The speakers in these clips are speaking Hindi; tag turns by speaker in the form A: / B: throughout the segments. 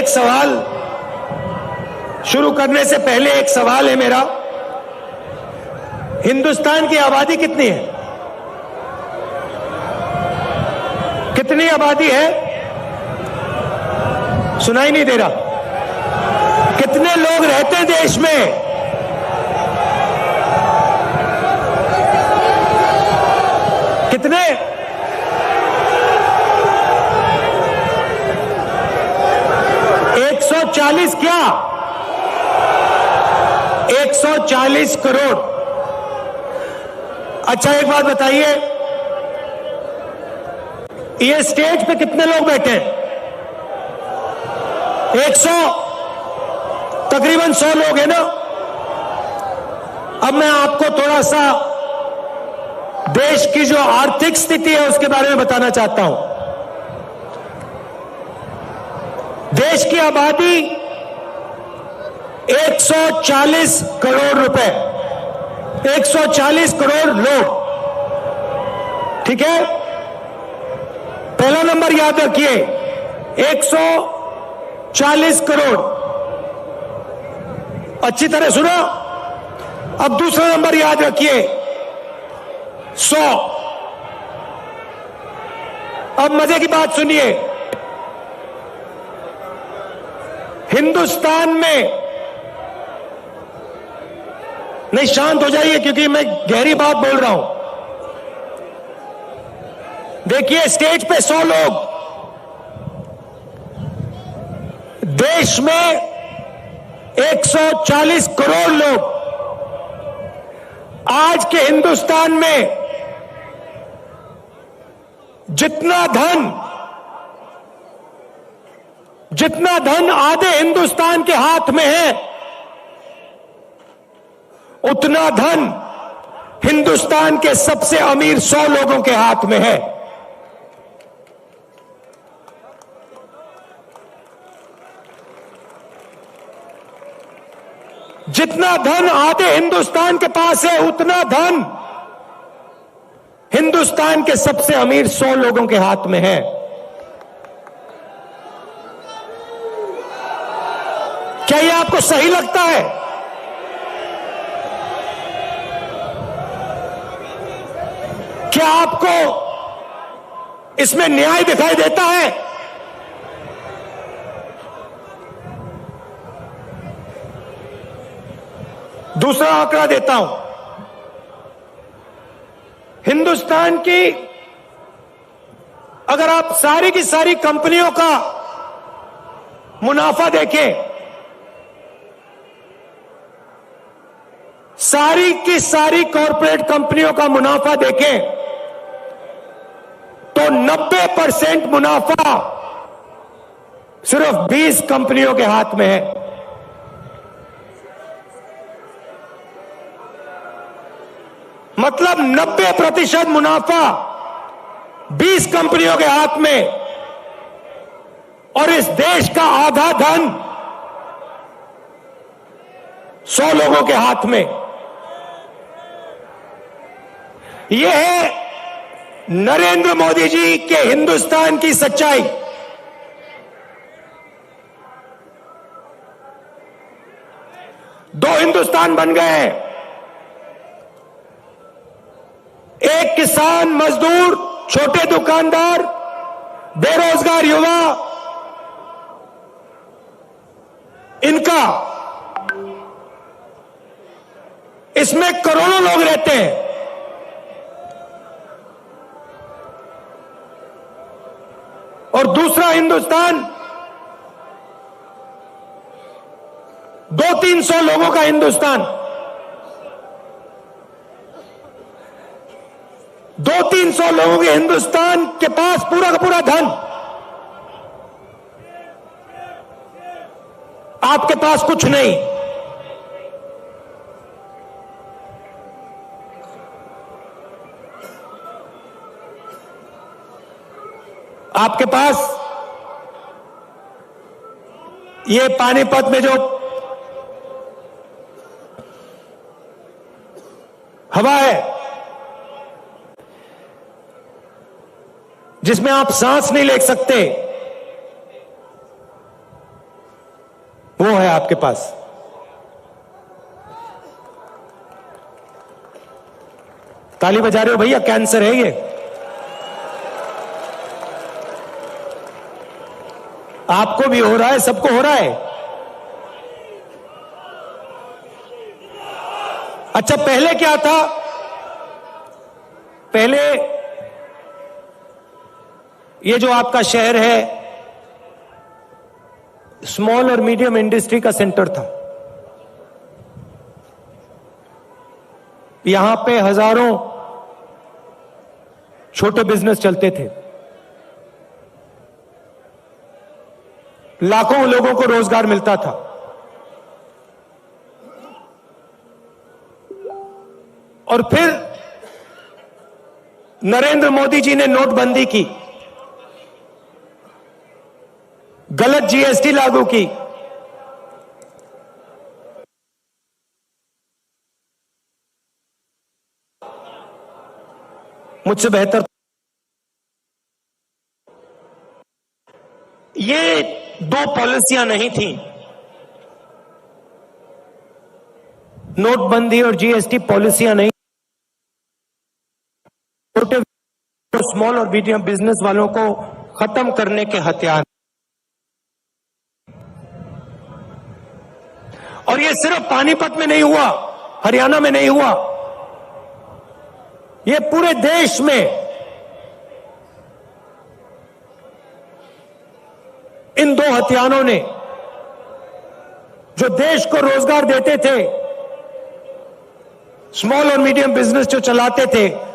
A: एक सवाल शुरू करने से पहले एक सवाल है मेरा। हिंदुस्तान की आबादी कितनी है? कितनी आबादी है? सुनाई नहीं दे रहा। कितने लोग रहते हैं देश में? कितने? 140 क्या? 140 करोड़। अच्छा एक बात बताइए, ये स्टेज पे कितने लोग बैठे हैं? 100, तकरीबन 100 लोग हैं ना। अब मैं आपको थोड़ा सा देश की जो आर्थिक स्थिति है उसके बारे में बताना चाहता हूं। देश की आबादी 140 करोड़ रुपए, 140 करोड़ लोग, ठीक है। पहला नंबर याद रखिए, 140 करोड़। अच्छी तरह सुनो। अब दूसरा नंबर याद रखिए, 100। अब मजे की बात सुनिए, हिंदुस्तान में, नहीं शांत हो जाइए क्योंकि मैं गहरी बात बोल रहा हूं। देखिए स्टेज पे 100 लोग, देश में 140 करोड़ लोग। आज के हिंदुस्तान में जितना धन आधे हिंदुस्तान के हाथ में है, उतना धन हिंदुस्तान के सबसे अमीर 100 लोगों के हाथ में है। जितना धन आधे हिंदुस्तान के पास है, उतना धन हिंदुस्तान के सबसे अमीर 100 लोगों के हाथ में है। क्या यह आपको सही लगता है? क्या आपको इसमें न्याय दिखाई देता है? दूसरा आंकड़ा देता हूं। हिंदुस्तान की अगर आप सारी की सारी कंपनियों का मुनाफा देखें, सारी की सारी कॉरपोरेट कंपनियों का मुनाफा देखें, तो 90% मुनाफा सिर्फ 20 कंपनियों के हाथ में है। मतलब 90% मुनाफा 20 कंपनियों के हाथ में, और इस देश का आधा धन 100 लोगों के हाथ में। यह है नरेंद्र मोदी जी के हिंदुस्तान की सच्चाई। दो हिंदुस्तान बन गए हैं, एक किसान, मजदूर, छोटे दुकानदार, बेरोजगार युवा, इनका, इसमें करोड़ों लोग रहते हैं। और दूसरा हिंदुस्तान 200-300 लोगों का हिंदुस्तान, 200-300 लोगों के हिंदुस्तान के पास पूरा का पूरा धन, आपके पास कुछ नहीं। आपके पास ये पानीपत में जो हवा है, जिसमें आप सांस नहीं ले सकते, आपके पास। ताली बजा रहे हो भैया, कैंसर है ये। आपको भी हो रहा है, सबको हो रहा है। अच्छा, पहले क्या था? पहले ये जो आपका शहर है स्मॉल और मीडियम इंडस्ट्री का सेंटर था। यहां पे हजारों छोटे बिजनेस चलते थे, लाखों लोगों को रोजगार मिलता था। और फिर नरेंद्र मोदी जी ने नोटबंदी की, गलत जीएसटी लागू की, मुझसे बेहतर। ये दो पॉलिसियां नहीं थी, नोटबंदी और जीएसटी पॉलिसियां नहीं, छोटे स्मॉल और मीडियम बिजनेस वालों को खत्म करने के हथियार। और ये सिर्फ पानीपत में नहीं हुआ, हरियाणा में नहीं हुआ, ये पूरे देश में इन दो हथियारों ने जो देश को रोजगार देते थे, स्मॉल और मीडियम बिजनेस जो चलाते थे,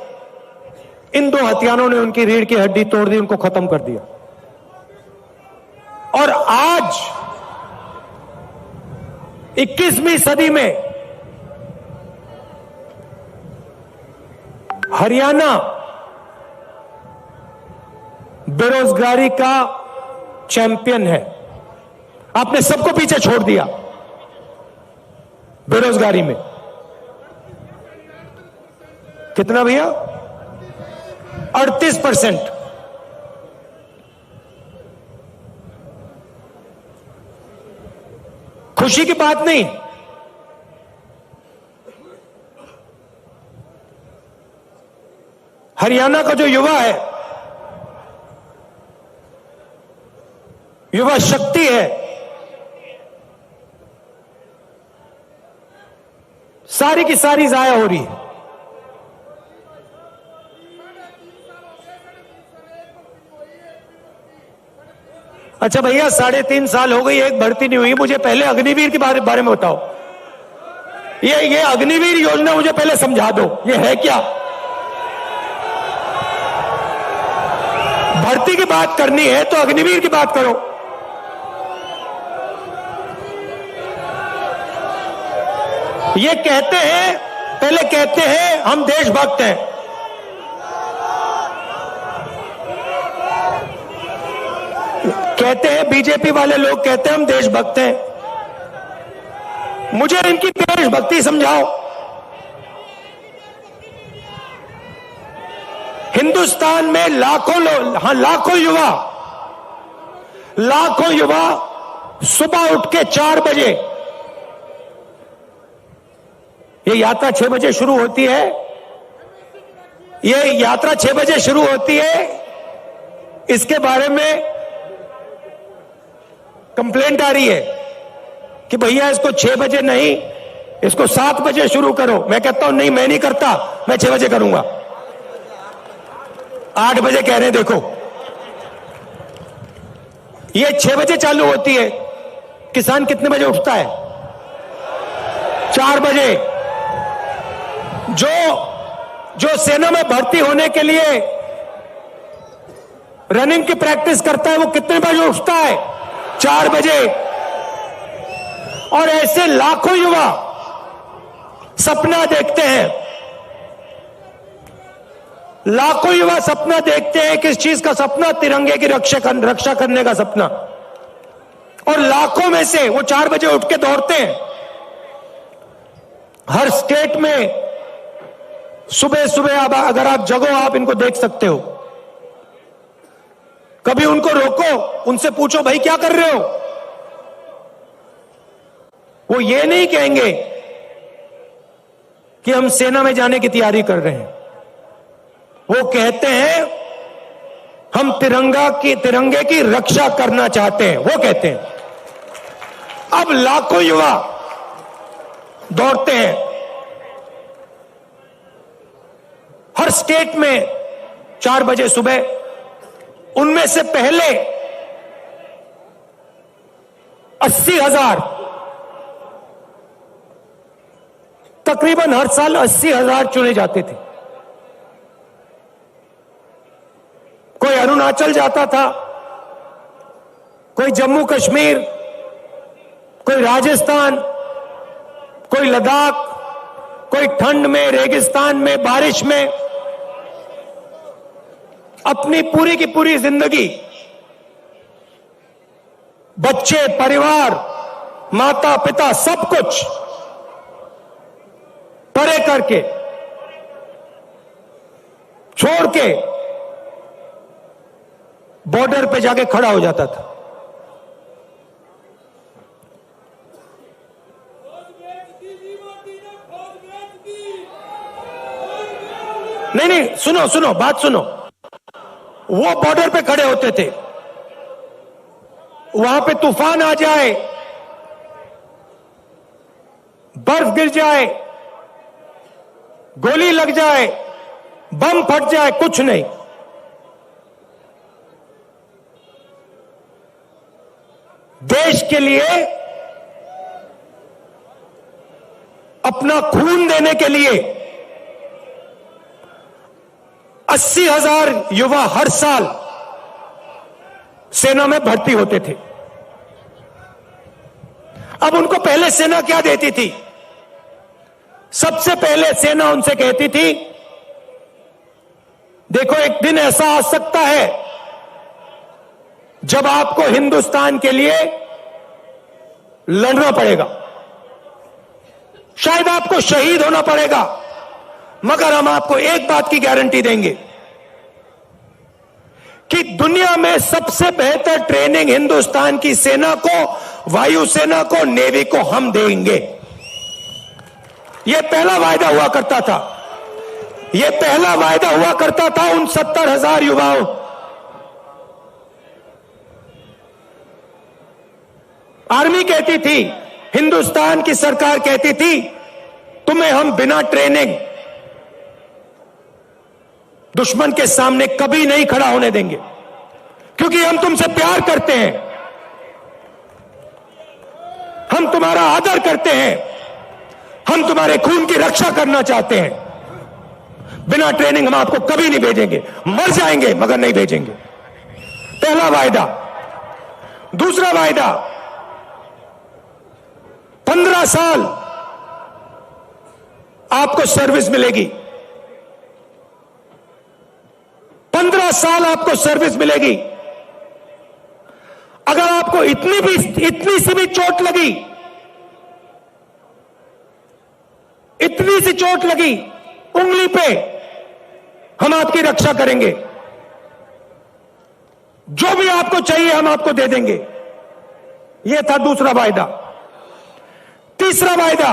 A: इन दो हथियारों ने उनकी रीढ़ की हड्डी तोड़ दी, उनको खत्म कर दिया। और आज 21वीं सदी में हरियाणा बेरोजगारी का चैंपियन है। आपने सबको पीछे छोड़ दिया बेरोजगारी में। कितना भैया? 38%। खुशी की बात नहीं, हरियाणा का जो युवा है, युवा शक्ति है, सारी की सारी जाया हो रही है। अच्छा भैया, 3.5 साल हो गई, एक भर्ती नहीं हुई। मुझे पहले अग्निवीर के बारे में बताओ। ये अग्निवीर योजना मुझे पहले समझा दो, ये है क्या? भर्ती की बात करनी है तो अग्निवीर की बात करो। ये कहते हैं, पहले कहते हैं हम देशभक्त हैं, कहते हैं बीजेपी वाले लोग कहते हैं हम देशभक्त हैं। मुझे इनकी देशभक्ति समझाओ। हिंदुस्तान में लाखों युवा सुबह उठ के 4 बजे, ये यात्रा 6 बजे शुरू होती है, ये यात्रा 6 बजे शुरू होती है। इसके बारे में कंप्लेंट आ रही है कि भैया इसको 6 बजे नहीं, इसको 7 बजे शुरू करो। मैं कहता हूं नहीं, मैं नहीं करता, मैं 6 बजे करूंगा। 8 बजे कह रहे हैं, देखो ये 6 बजे चालू होती है। किसान कितने बजे उठता है? 4 बजे। जो सेना में भर्ती होने के लिए रनिंग की प्रैक्टिस करता है, वो कितने बजे उठता है? 4 बजे। और ऐसे लाखों युवा सपना देखते हैं, लाखों युवा सपना देखते हैं। किस चीज का सपना? तिरंगे की रक्षा करने का सपना। और लाखों में से वो 4 बजे उठ के दौड़ते हैं। हर स्टेट में सुबह सुबह अगर आप जगो, आप इनको देख सकते हो। कभी उनको रोको, उनसे पूछो भाई क्या कर रहे हो? वो ये नहीं कहेंगे कि हम सेना में जाने की तैयारी कर रहे हैं। वो कहते हैं हम तिरंगे की रक्षा करना चाहते हैं, वो कहते हैं। अब लाखों युवा दौड़ते हैं हर स्टेट में 4 बजे सुबह। उनमें से पहले 80,000, तकरीबन हर साल 80,000 चुने जाते थे। कोई अरुणाचल जाता था, कोई जम्मू कश्मीर, कोई राजस्थान, कोई लद्दाख, कोई ठंड में, रेगिस्तान में, बारिश में, अपनी पूरी की पूरी जिंदगी बच्चे, परिवार, माता पिता, सब कुछ परे करके, छोड़ के बॉर्डर पे जाके खड़ा हो जाता था। नहीं, सुनो, बात सुनो। वो बॉर्डर पे खड़े होते थे, वहां पे तूफान आ जाए, बर्फ गिर जाए, गोली लग जाए, बम फट जाए, कुछ नहीं। देश के लिए, अपना खून देने के लिए 80,000 युवा हर साल सेना में भर्ती होते थे। अब उनको पहले सेना क्या देती थी? सबसे पहले सेना उनसे कहती थी, देखो एक दिन ऐसा आ सकता है जब आपको हिंदुस्तान के लिए लड़ना पड़ेगा, शायद आपको शहीद होना पड़ेगा, मगर हम आपको एक बात की गारंटी देंगे कि दुनिया में सबसे बेहतर ट्रेनिंग हिंदुस्तान की सेना को, वायुसेना को, नेवी को हम देंगे। यह पहला वायदा हुआ करता था। यह पहला वायदा हुआ करता था उन 70,000 युवाओं। आर्मी कहती थी, हिंदुस्तान की सरकार कहती थी, तुम्हें हम बिना ट्रेनिंग दुश्मन के सामने कभी नहीं खड़ा होने देंगे, क्योंकि हम तुमसे प्यार करते हैं, हम तुम्हारा आदर करते हैं, हम तुम्हारे खून की रक्षा करना चाहते हैं। बिना ट्रेनिंग हम आपको कभी नहीं भेजेंगे, मर जाएंगे मगर नहीं भेजेंगे। पहला वायदा। दूसरा वायदा, 15 साल आपको सर्विस मिलेगी। 15 साल आपको सर्विस मिलेगी। अगर आपको इतनी सी भी चोट लगी, इतनी सी चोट लगी उंगली पे, हम आपकी रक्षा करेंगे। जो भी आपको चाहिए हम आपको दे देंगे। यह था दूसरा वायदा। तीसरा वायदा,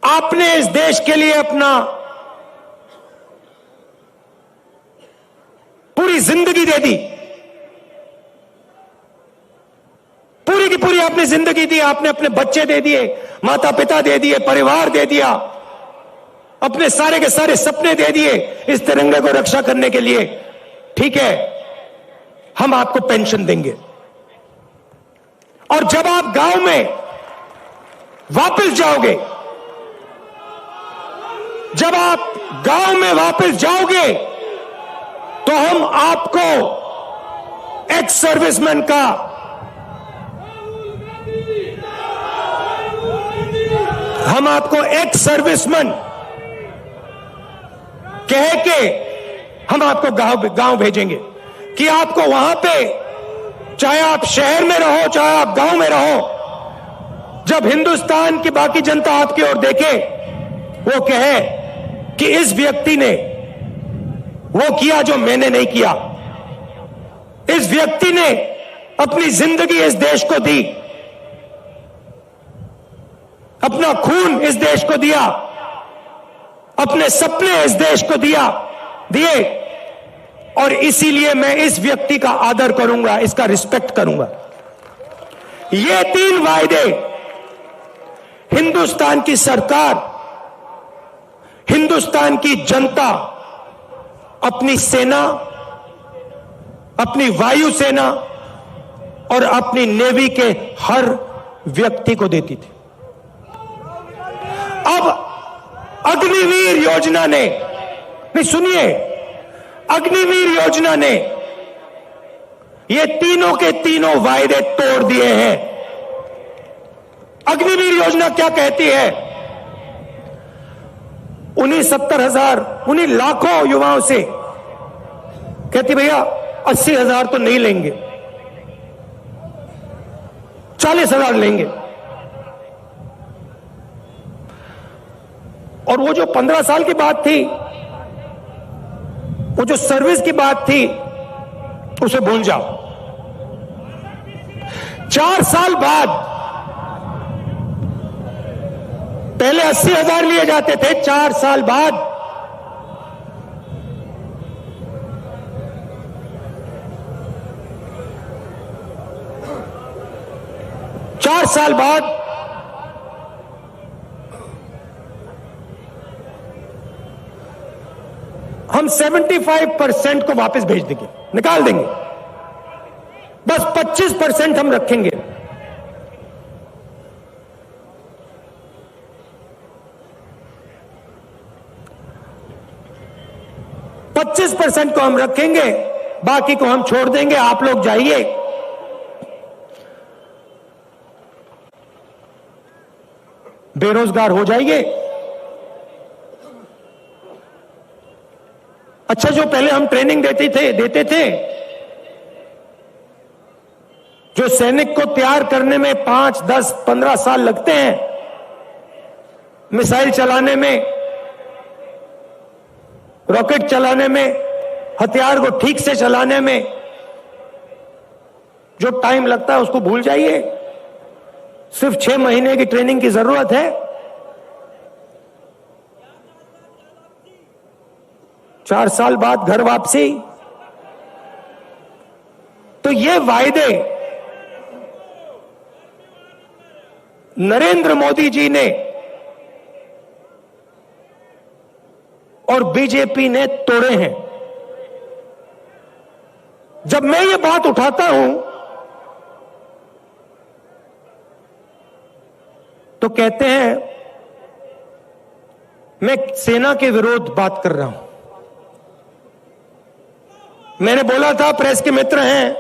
A: आपने इस देश के लिए अपना पूरी जिंदगी दे दी, पूरी की पूरी आपने जिंदगी दी। आपने अपने बच्चे दे दिए, माता पिता दे दिए, परिवार दे दिया, अपने सारे के सारे सपने दे दिए इस तिरंगे को रक्षा करने के लिए। ठीक है, हम आपको पेंशन देंगे। और जब आप गांव में वापस जाओगे, जब आप गांव में वापस जाओगे, तो हम आपको एक्स सर्विसमैन का एक्स सर्विसमैन कह के हम आपको गांव भेजेंगे कि आपको वहां पे, चाहे आप शहर में रहो, चाहे आप गांव में रहो, जब हिंदुस्तान की बाकी जनता आपकी ओर देखे, वो कहे कि इस व्यक्ति ने वो किया जो मैंने नहीं किया। इस व्यक्ति ने अपनी जिंदगी इस देश को दी अपना खून इस देश को दिया, अपने सपने इस देश को दिए, और इसीलिए मैं इस व्यक्ति का आदर करूंगा, इसका रिस्पेक्ट करूंगा। ये 3 वायदे हिंदुस्तान की सरकार, हिंदुस्तान की जनता अपनी सेना, अपनी वायुसेना और अपनी नेवी के हर व्यक्ति को देती थी। अब अग्निवीर योजना ने, नहीं सुनिए, अग्निवीर योजना ने ये तीनों के तीनों वायदे तोड़ दिए हैं। अग्निवीर योजना क्या कहती है? उन्हीं 70,000, उन्हीं लाखों युवाओं से कहती भैया 80,000 तो नहीं लेंगे, 40,000 लेंगे। और वो जो 15 साल की बात थी, वो जो सर्विस की बात थी, उसे भूल जाओ। 4 साल बाद, पहले 80,000 लिए जाते थे, 4 साल बाद 4 साल बाद हम 75% को वापस भेज देंगे, निकाल देंगे, बस 25% हम रखेंगे। %25 को हम रखेंगे, बाकी को हम छोड़ देंगे। आप लोग जाइए, बेरोजगार हो जाइए। अच्छा, जो पहले हम ट्रेनिंग देते थे, जो सैनिक को तैयार करने में 5, 10, 15 साल लगते हैं, मिसाइल चलाने में, रॉकेट चलाने में, हथियार को ठीक से चलाने में जो टाइम लगता है उसको भूल जाइए। सिर्फ 6 महीने की ट्रेनिंग की जरूरत है। 4 साल बाद घर वापसी। तो ये वायदे नरेंद्र मोदी जी ने और बीजेपी ने तोड़े हैं। जब मैं ये बात उठाता हूं तो कहते हैं मैं सेना के विरोध बात कर रहा हूं। मैंने बोला था, प्रेस के मित्र हैं,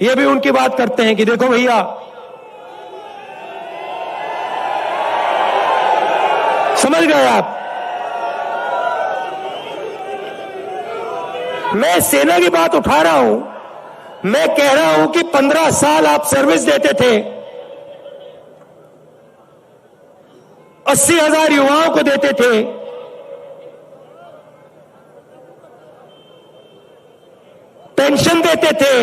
A: ये भी उनकी बात करते हैं कि देखो भैया, समझ गए आप, मैं सेना की बात उठा रहा हूं। मैं कह रहा हूं कि 15 साल आप सर्विस देते थे, 80,000 युवाओं को देते थे, पेंशन देते थे,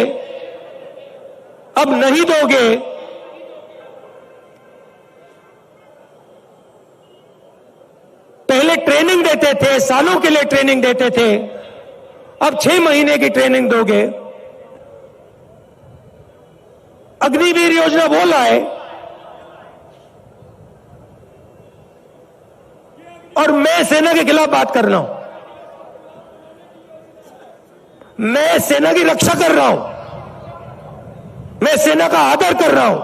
A: अब नहीं दोगे। पहले ट्रेनिंग देते थे, सालों के लिए ट्रेनिंग देते थे, अब 6 महीने की ट्रेनिंग दोगे। अग्निवीर योजना बोल रहा है, और मैं सेना के खिलाफ बात कर रहा हूं। मैं सेना की रक्षा कर रहा हूं, मैं सेना का आदर कर रहा हूं।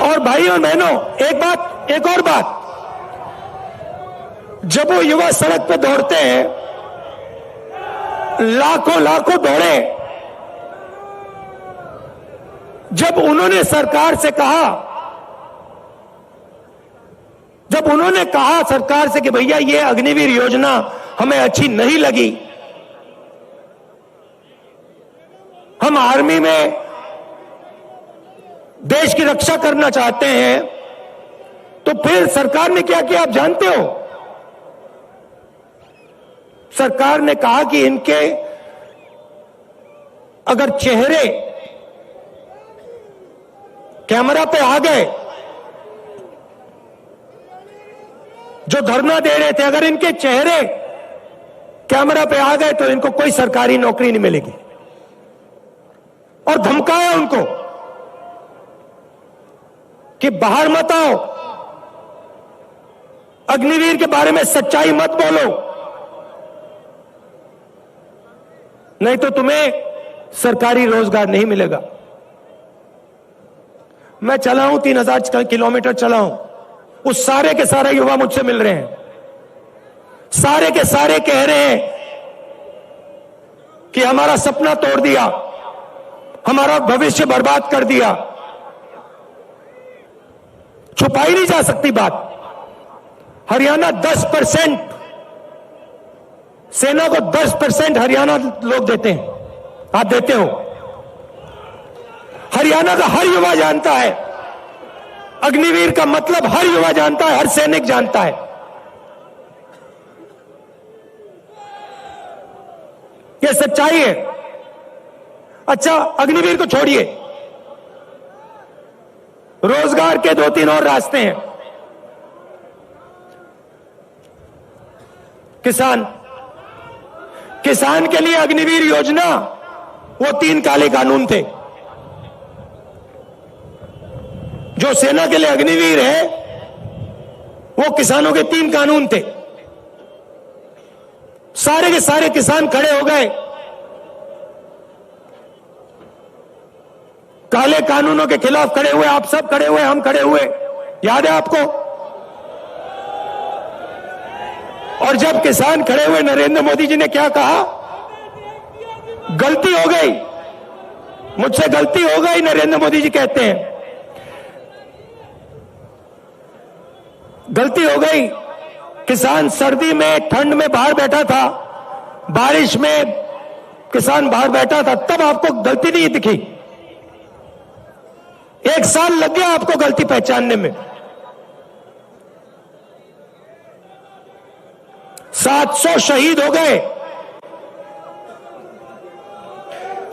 A: और भाई और बहनों, एक और बात, जब वो युवा सड़क पे दौड़ते हैं, लाखों दौड़े, जब उन्होंने सरकार से कहा, जब उन्होंने कहा सरकार से कि भैया ये अग्निवीर योजना हमें अच्छी नहीं लगी, हम आर्मी में देश की रक्षा करना चाहते हैं, तो फिर सरकार ने क्या किया आप जानते हो? सरकार ने कहा कि इनके अगर चेहरे कैमरा पे आ गए, जो धरना दे रहे थे, अगर इनके चेहरे कैमरा पे आ गए तो इनको कोई सरकारी नौकरी नहीं मिलेगी। और धमकाया उनको कि बाहर मत आओ, अग्निवीर के बारे में सच्चाई मत बोलो, नहीं तो तुम्हें सरकारी रोजगार नहीं मिलेगा। मैं चला हूं, 3000 किलोमीटर चला हूं, उस सारे के सारे युवा मुझसे मिल रहे हैं, सारे के सारे कह रहे हैं कि हमारा सपना तोड़ दिया, हमारा भविष्य बर्बाद कर दिया। छुपाई नहीं जा सकती बात। हरियाणा 10%, सेना को 10% हरियाणा लोग देते हैं, आप देते हो। हरियाणा का हर युवा जानता है, अग्निवीर का मतलब हर युवा जानता है, हर सैनिक जानता है। यह सच्चाई है। अच्छा, अग्निवीर को छोड़िए, रोजगार के 2-3 और रास्ते हैं। किसान के लिए अग्निवीर योजना, वो 3 काले कानून थे। जो सेना के लिए अग्निवीर है, वो किसानों के 3 कानून थे। सारे के सारे किसान खड़े हो गए, काले कानूनों के खिलाफ खड़े हुए। आप सब खड़े हुए, हम खड़े हुए, याद है आपको? और जब किसान खड़े हुए, नरेंद्र मोदी जी ने क्या कहा? गलती हो गई, मुझसे गलती हो गई, नरेंद्र मोदी जी कहते हैं, गलती हो गई। किसान सर्दी में, ठंड में बाहर बैठा था, बारिश में किसान बाहर बैठा था, तब आपको गलती नहीं दिखी। 1 साल लग गया आपको गलती पहचानने में। 700 शहीद हो गए।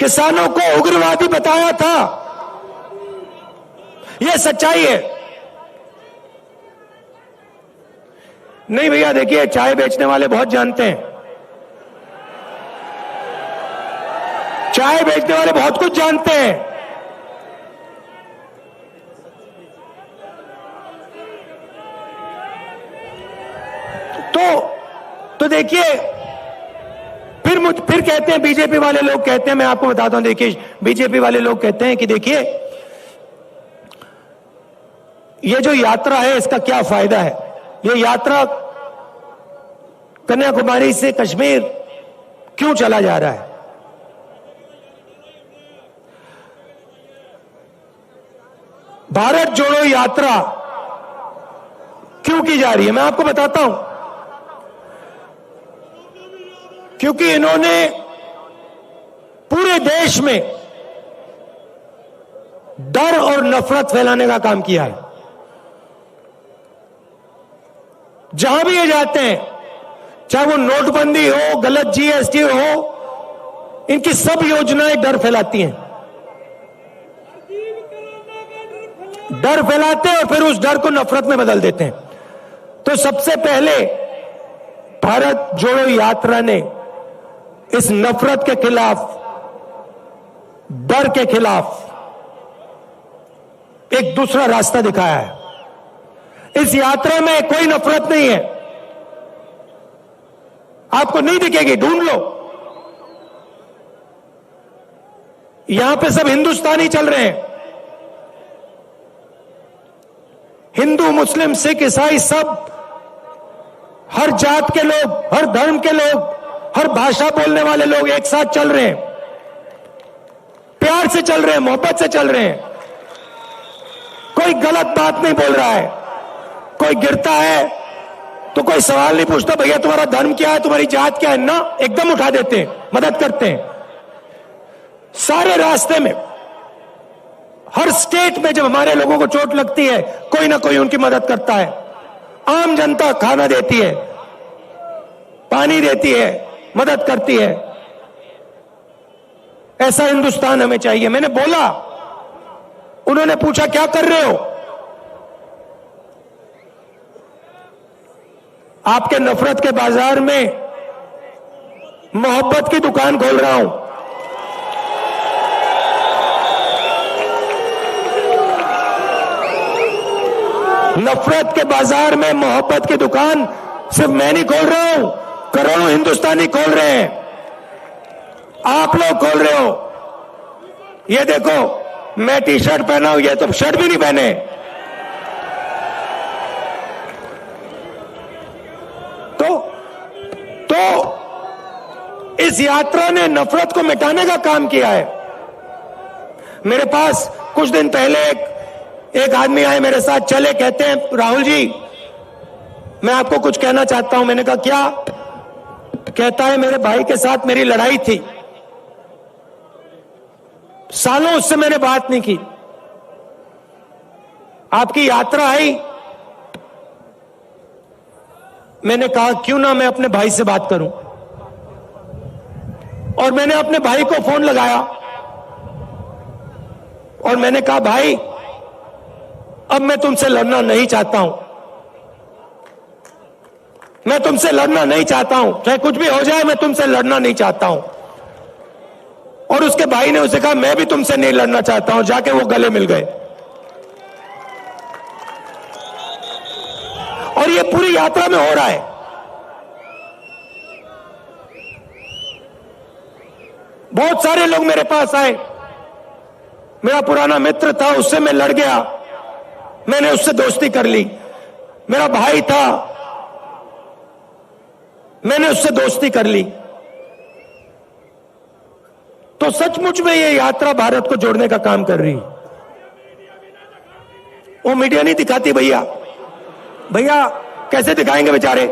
A: किसानों को उग्रवादी बताया था, यह सच्चाई है। नहीं भैया, देखिए, चाय बेचने वाले बहुत जानते हैं, चाय बेचने वाले बहुत कुछ जानते हैं। तो देखिए, फिर कहते हैं, बीजेपी वाले लोग कहते हैं, मैं आपको बताता हूं, देखिए, बीजेपी वाले लोग कहते हैं कि देखिए, ये जो यात्रा है, इसका क्या फायदा है? ये यात्रा कन्याकुमारी से कश्मीर क्यों चला जा रहा है? भारत जोड़ो यात्रा क्यों की जा रही है? मैं आपको बताता हूं। क्योंकि इन्होंने पूरे देश में डर और नफरत फैलाने का काम किया है। जहां भी ये जाते हैं, चाहे वो नोटबंदी हो, गलत जीएसटी हो, इनकी सब योजनाएं डर फैलाती हैं। डर फैलाते हैं और फिर उस डर को नफरत में बदल देते हैं। तो सबसे पहले भारत जोड़ो यात्रा ने इस नफरत के खिलाफ, डर के खिलाफ एक दूसरा रास्ता दिखाया है। इस यात्रा में कोई नफरत नहीं है, आपको नहीं दिखेगी, ढूंढ लो। यहां पे सब हिंदुस्तानी चल रहे हैं, हिंदू, मुस्लिम, सिख, ईसाई, सब, हर जात के लोग, हर धर्म के लोग, हर भाषा बोलने वाले लोग एक साथ चल रहे हैं, प्यार से चल रहे हैं, मोहब्बत से चल रहे हैं। कोई गलत बात नहीं बोल रहा है। कोई गिरता है तो कोई सवाल नहीं पूछता, भैया तुम्हारा धर्म क्या है, तुम्हारी जात क्या है, ना, एकदम उठा देते हैं, मदद करते हैं। सारे रास्ते में, हर स्टेट में जब हमारे लोगों को चोट लगती है, कोई ना कोई उनकी मदद करता है। आम जनता खाना देती है, पानी देती है, मदद करती है। ऐसा हिंदुस्तान हमें चाहिए। मैंने बोला, उन्होंने पूछा क्या कर रहे हो? आपके नफरत के बाजार में मोहब्बत की दुकान खोल रहा हूं। नफरत के बाजार में मोहब्बत की दुकान सिर्फ मैं नहीं खोल रहा हूं, करोड़ों हिंदुस्तानी खोल रहे हैं। आप लोग खोल रहे हो। ये देखो, मैं टी शर्ट पहना हूं, ये तो शर्ट भी नहीं पहने। तो इस यात्रा ने नफरत को मिटाने का काम किया है। मेरे पास कुछ दिन पहले एक आदमी आए, मेरे साथ चले, कहते हैं राहुल जी मैं आपको कुछ कहना चाहता हूं। मैंने कहा क्या? कहता है मेरे भाई के साथ मेरी लड़ाई थी, सालों उससे मैंने बात नहीं की। आपकी यात्रा आई, मैंने कहा क्यों ना मैं अपने भाई से बात करूं। और मैंने अपने भाई को फोन लगाया और मैंने कहा भाई अब मैं तुमसे लड़ना नहीं चाहता हूं, मैं तुमसे लड़ना नहीं चाहता हूं, चाहे कुछ भी हो जाए मैं तुमसे लड़ना नहीं चाहता हूं। और उसके भाई ने उसे कहा मैं भी तुमसे नहीं लड़ना चाहता हूं। जाके वो गले मिल गए। और ये पूरी यात्रा में हो रहा है। बहुत सारे लोग मेरे पास आए। मेरा पुराना मित्र था, उससे मैं लड़ गया, मैंने उससे दोस्ती कर ली। मेरा भाई था, मैंने उससे दोस्ती कर ली। तो सचमुच में ये यात्रा भारत को जोड़ने का काम कर रही है। वो मीडिया नहीं दिखाती भैया। भैया कैसे दिखाएंगे बेचारे?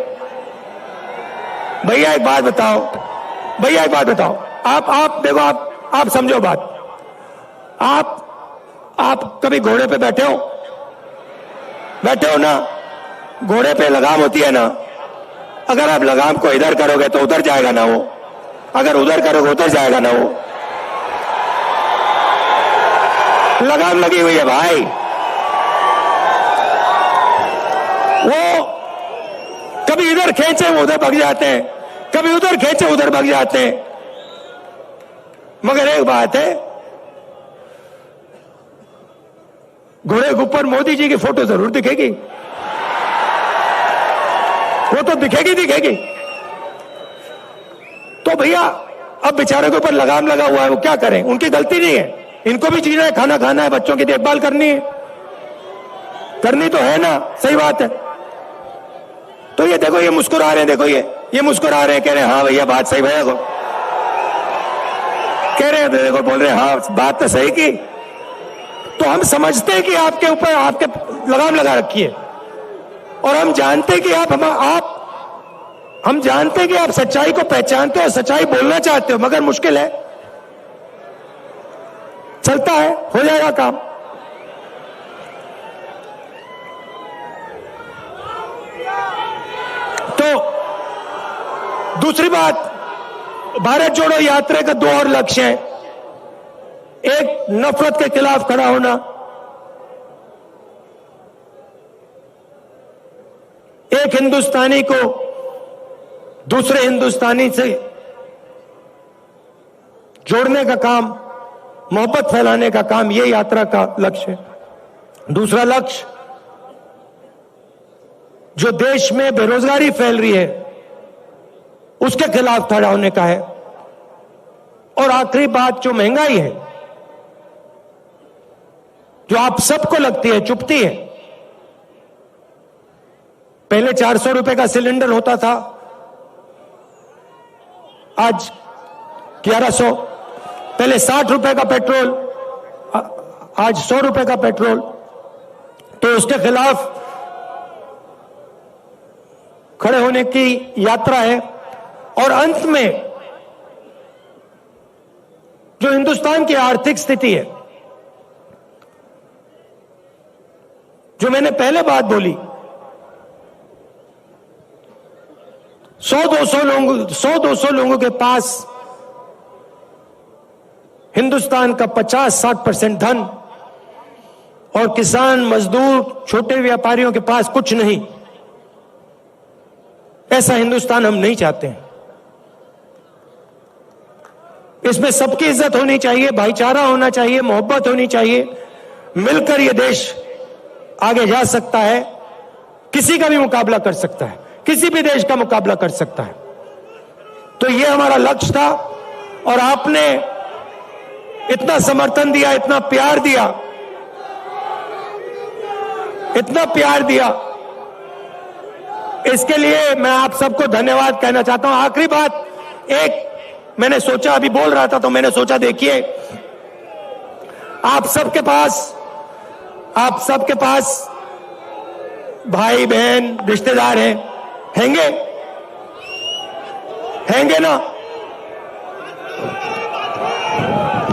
A: भैया एक बात बताओ, भैया एक बात बताओ, आप देखो, आप समझो बात। आप कभी घोड़े पे बैठे हो ना? घोड़े पे लगाम होती है ना, अगर आप लगाम को इधर करोगे तो उधर जाएगा ना वो, अगर उधर करोगे उधर जाएगा ना वो। लगाम लगी हुई है भाई। वो कभी इधर खींचे वो उधर भाग जाते हैं, कभी उधर खींचे उधर भाग जाते हैं। मगर एक बात है, घोड़े के ऊपर मोदी जी की फोटो जरूर दिखेगी। वो तो दिखेगी। तो भैया अब बेचारे के ऊपर लगाम लगा हुआ है, वो क्या करें? उनकी गलती नहीं है, इनको भी जीना है, खाना खाना है, बच्चों की देखभाल करनी है, करनी तो है ना, सही बात है। तो ये देखो, ये मुस्कुरा रहे हैं, देखो ये मुस्कुरा रहे हैं, कह रहे हैं हाँ भैया बात सही, भैया को कह रहे हैं, देखो बोल रहे हैं हाँ बात तो सही की। तो हम समझते हैं कि आपके ऊपर आपके लगाम लगा रखी है, और हम जानते हैं कि हम जानते हैं कि आप सच्चाई को पहचानते हो, सच्चाई बोलना चाहते हो, मगर मुश्किल है। चलता है, हो जाएगा काम। तो दूसरी बात, भारत जोड़ो यात्रा का दो और लक्ष्य है। एक, नफरत के खिलाफ खड़ा होना। एक हिंदुस्तानी को दूसरे हिंदुस्तानी से जोड़ने का काम, मोहब्बत फैलाने का काम, यह यात्रा का लक्ष्य है। दूसरा लक्ष्य, जो देश में बेरोजगारी फैल रही है उसके खिलाफ खड़ा होने का है। और आखिरी बात, जो महंगाई है, जो आप सबको लगती है, चुभती है। पहले 400 रुपए का सिलेंडर होता था, आज 1100। पहले 60 रुपए का पेट्रोल, आज 100 रुपए का पेट्रोल। तो उसके खिलाफ खड़े होने की यात्रा है। और अंत में, जो हिंदुस्तान की आर्थिक स्थिति है, जो मैंने पहले बात बोली, 100-200 लोगों के पास हिंदुस्तान का 50-60% धन और किसान, मजदूर, छोटे व्यापारियों के पास कुछ नहीं। ऐसा हिंदुस्तान हम नहीं चाहते हैं। इसमें सबकी इज्जत होनी चाहिए, भाईचारा होना चाहिए, मोहब्बत होनी चाहिए। मिलकर यह देश आगे जा सकता है, किसी का भी मुकाबला कर सकता है, किसी भी देश का मुकाबला कर सकता है। तो यह हमारा लक्ष्य था और आपने इतना समर्थन दिया, इतना प्यार दिया, इतना प्यार दिया, इसके लिए मैं आप सबको धन्यवाद कहना चाहता हूं। आखिरी बात, एक मैंने सोचा, अभी बोल रहा था तो मैंने सोचा, देखिए आप सबके पास भाई बहन रिश्तेदार हैंगे ना,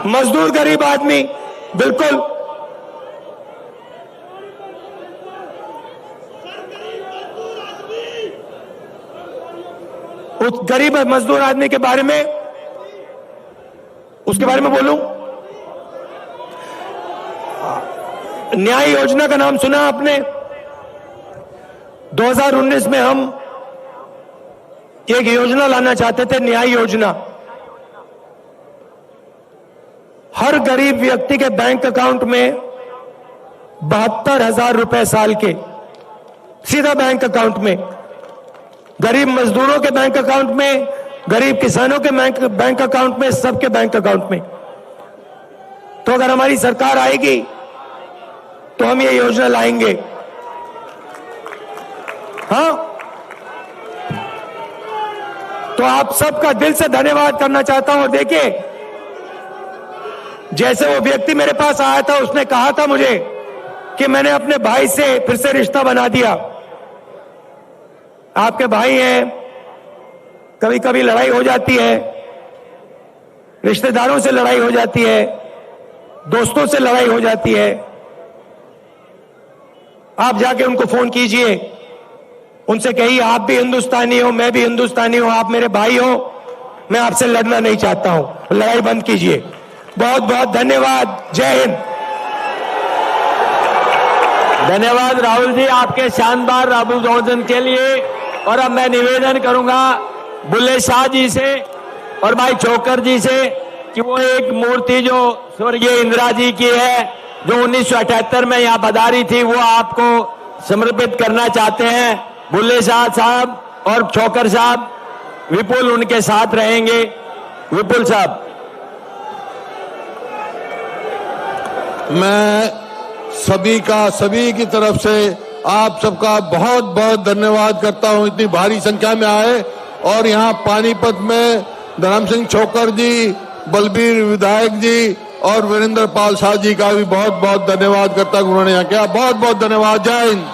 A: मजदूर, गरीब आदमी, बिल्कुल। उस गरीब मजदूर आदमी के बारे में, उसके बारे में बोलूं, न्याय योजना का नाम सुना आपने? 2019 में हम एक योजना लाना चाहते थे, न्याय योजना। हर गरीब व्यक्ति के बैंक अकाउंट में 72,000 रुपए साल के सीधा बैंक अकाउंट में, गरीब मजदूरों के बैंक अकाउंट में, गरीब किसानों के बैंक अकाउंट में, सबके बैंक अकाउंट में। तो अगर हमारी सरकार आएगी तो हम ये योजना लाएंगे। हाँ, तो आप सबका दिल से धन्यवाद करना चाहता हूं। और देखिए, जैसे वो व्यक्ति मेरे पास आया था, उसने कहा था मुझे कि मैंने अपने भाई से फिर से रिश्ता बना दिया। आपके भाई हैं, कभी कभी लड़ाई हो जाती है, रिश्तेदारों से लड़ाई हो जाती है, दोस्तों से लड़ाई हो जाती है। आप जाके उनको फोन कीजिए, उनसे कहिए आप भी हिंदुस्तानी हो, मैं भी हिंदुस्तानी हूं, आप मेरे भाई हो, मैं आपसे लड़ना नहीं चाहता हूं, लड़ाई बंद कीजिए। बहुत बहुत धन्यवाद। जय हिंद।
B: धन्यवाद राहुल जी, आपके शानदार अभिवादन के लिए। और अब मैं निवेदन करूंगा बुल्ले शाह जी से और भाई छोकर जी से कि वो एक मूर्ति जो स्वर्गीय इंदिरा जी की है, जो 1978 में यहाँ पधारी थी, वो आपको समर्पित करना चाहते हैं। बुल्ले शाह साहब और छोकर साहब, विपुल उनके साथ रहेंगे। विपुल साहब।
C: मैं सभी की तरफ से आप सबका बहुत बहुत धन्यवाद करता हूं, इतनी भारी संख्या में आए। और यहाँ पानीपत में धर्म सिंह छोकर जी, बलबीर विधायक जी और वीरेंद्र पाल शाह जी का भी बहुत बहुत धन्यवाद करता हूं, उन्होंने यहाँ किया। बहुत बहुत धन्यवाद। जय हिंद।